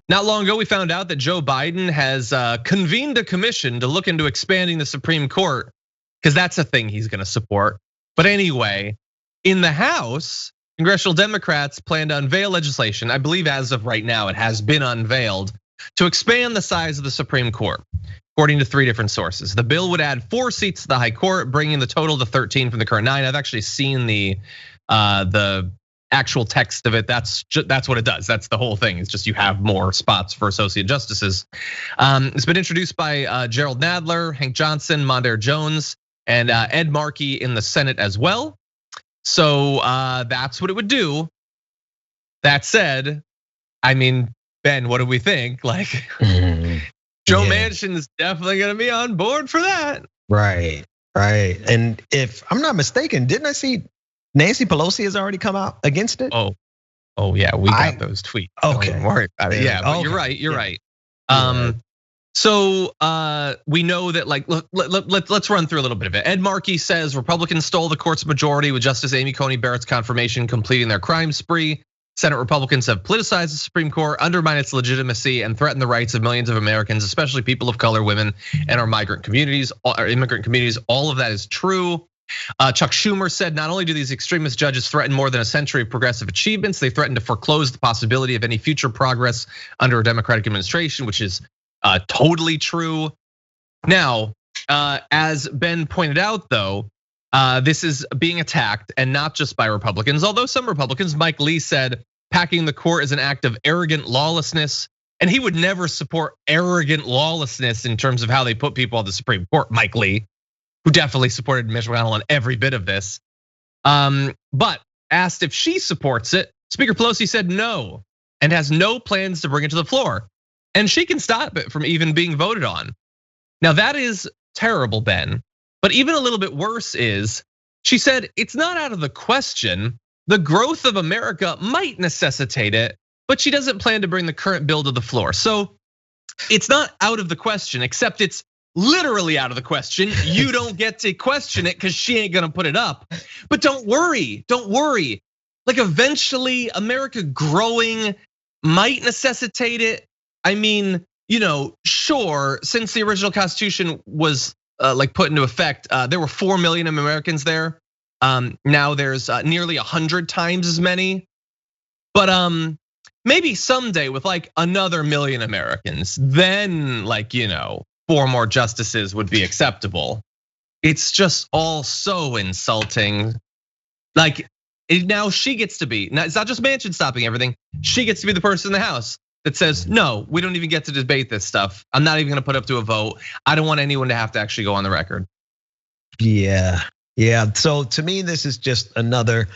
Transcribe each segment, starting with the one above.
Not long ago, we found out that Joe Biden has convened a commission to look into expanding the Supreme Court, because that's a thing he's gonna support. But anyway, in the House, congressional Democrats plan to unveil legislation. I believe as of right now, it has been unveiled to expand the size of the Supreme Court, according to 3 different sources. The bill would add 4 seats to the High Court, bringing the total to 13 from the current 9. I've actually seen the actual text of it. That's what it does. That's the whole thing. It's just you have more spots for associate justices. It's been introduced by Gerald Nadler, Hank Johnson, Mondaire Jones, and Ed Markey in the Senate as well. So that's what it would do. That said, I mean, Ben, what do we think? Like, Joe Manchin is definitely gonna be on board for that. Right. And if I'm not mistaken, didn't I see Nancy Pelosi has already come out against it? Oh yeah, we got those tweets. Okay, don't worry about it. Yeah, but you're right. You're right. So we know that, like, let's run through a little bit of it. Ed Markey says Republicans stole the court's majority with Justice Amy Coney Barrett's confirmation completing their crime spree. Senate Republicans have politicized the Supreme Court, undermined its legitimacy, and threatened the rights of millions of Americans, especially people of color, women, and our migrant communities, our immigrant communities. All of that is true. Chuck Schumer said, not only do these extremist judges threaten more than a century of progressive achievements, they threaten to foreclose the possibility of any future progress under a Democratic administration, which is totally true. Now, as Ben pointed out, though, this is being attacked, and not just by Republicans, although some Republicans. Mike Lee said packing the court is an act of arrogant lawlessness, and he would never support arrogant lawlessness in terms of how they put people on the Supreme Court. Mike Lee, who definitely supported Mitch McConnell on every bit of this, but asked if she supports it, Speaker Pelosi said no, and has no plans to bring it to the floor, and she can stop it from even being voted on. Now that is terrible, Ben. But even a little bit worse is, she said it's not out of the question. The growth of America might necessitate it, but she doesn't plan to bring the current bill to the floor. So it's not out of the question, except it's literally out of the question. You don't get to question it because she ain't gonna put it up. But don't worry. Like, eventually America growing might necessitate it. I mean, sure, since the original Constitution was like put into effect, there were 4 million Americans there. Now there's nearly 100 times as many. But maybe someday with like another million Americans, then 4 more justices would be acceptable. It's just all so insulting. Like, now she gets to be, now it's not just Manchin stopping everything. She gets to be the person in the House that says, no, we don't even get to debate this stuff. I'm not even gonna put up to a vote. I don't want anyone to have to actually go on the record. Yeah. So to me, this is just another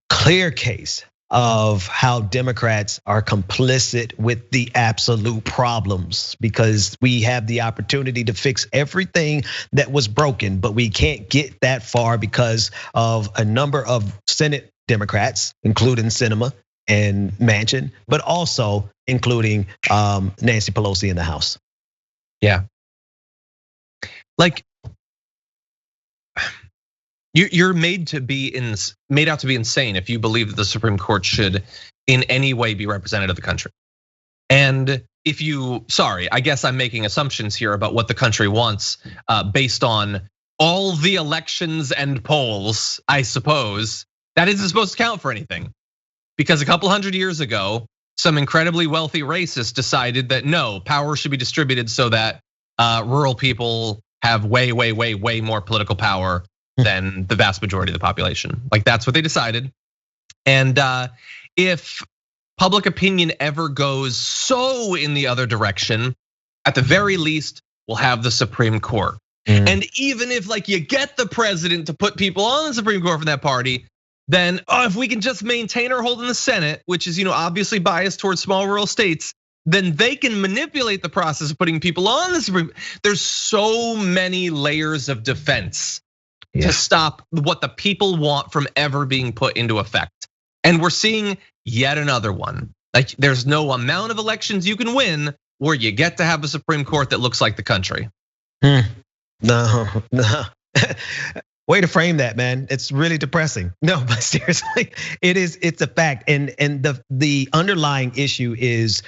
clear case of how Democrats are complicit with the absolute problems, because we have the opportunity to fix everything that was broken, but we can't get that far because of a number of Senate Democrats, including Sinema and Manchin, but also including Nancy Pelosi in the House. Yeah. Like, you're made out to be insane if you believe that the Supreme Court should in any way be representative of the country. And if you, sorry, I guess I'm making assumptions here about what the country wants based on all the elections and polls, I suppose. That isn't supposed to count for anything. Because a couple hundred years ago, some incredibly wealthy racists decided that no, power should be distributed so that rural people have way more political power than the vast majority of the population. Like, that's what they decided. And if public opinion ever goes so in the other direction, at the very least, we'll have the Supreme Court. And even if you get the president to put people on the Supreme Court from that party, then if we can just maintain our hold in the Senate, which is obviously biased towards small rural states, then they can manipulate the process of putting people on the Supreme. There's so many layers of defense to stop what the people want from ever being put into effect. And we're seeing yet another one. Like, there's no amount of elections you can win where you get to have a Supreme Court that looks like the country. No. Way to frame that, man. It's really depressing. No, but seriously, it's a fact. And the underlying issue is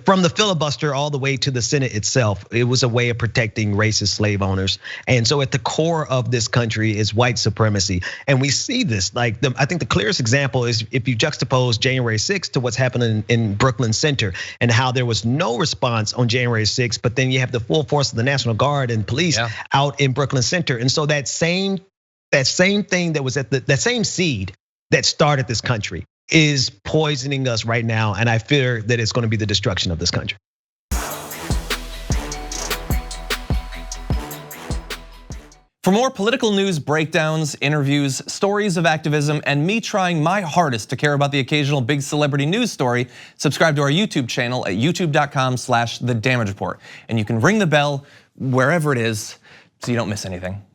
from the filibuster all the way to the Senate itself, it was a way of protecting racist slave owners. And so at the core of this country is white supremacy. And we see this, like I think the clearest example is if you juxtapose January 6th to what's happening in Brooklyn Center and how there was no response on January 6th, but then you have the full force of the National Guard and police out in Brooklyn Center. And so that same thing that was that same seed that started this country is poisoning us right now. And I fear that it's going to be the destruction of this country. For more political news breakdowns, interviews, stories of activism, and me trying my hardest to care about the occasional big celebrity news story, subscribe to our YouTube channel at youtube.com/The Damage Report. And you can ring the bell wherever it is so you don't miss anything.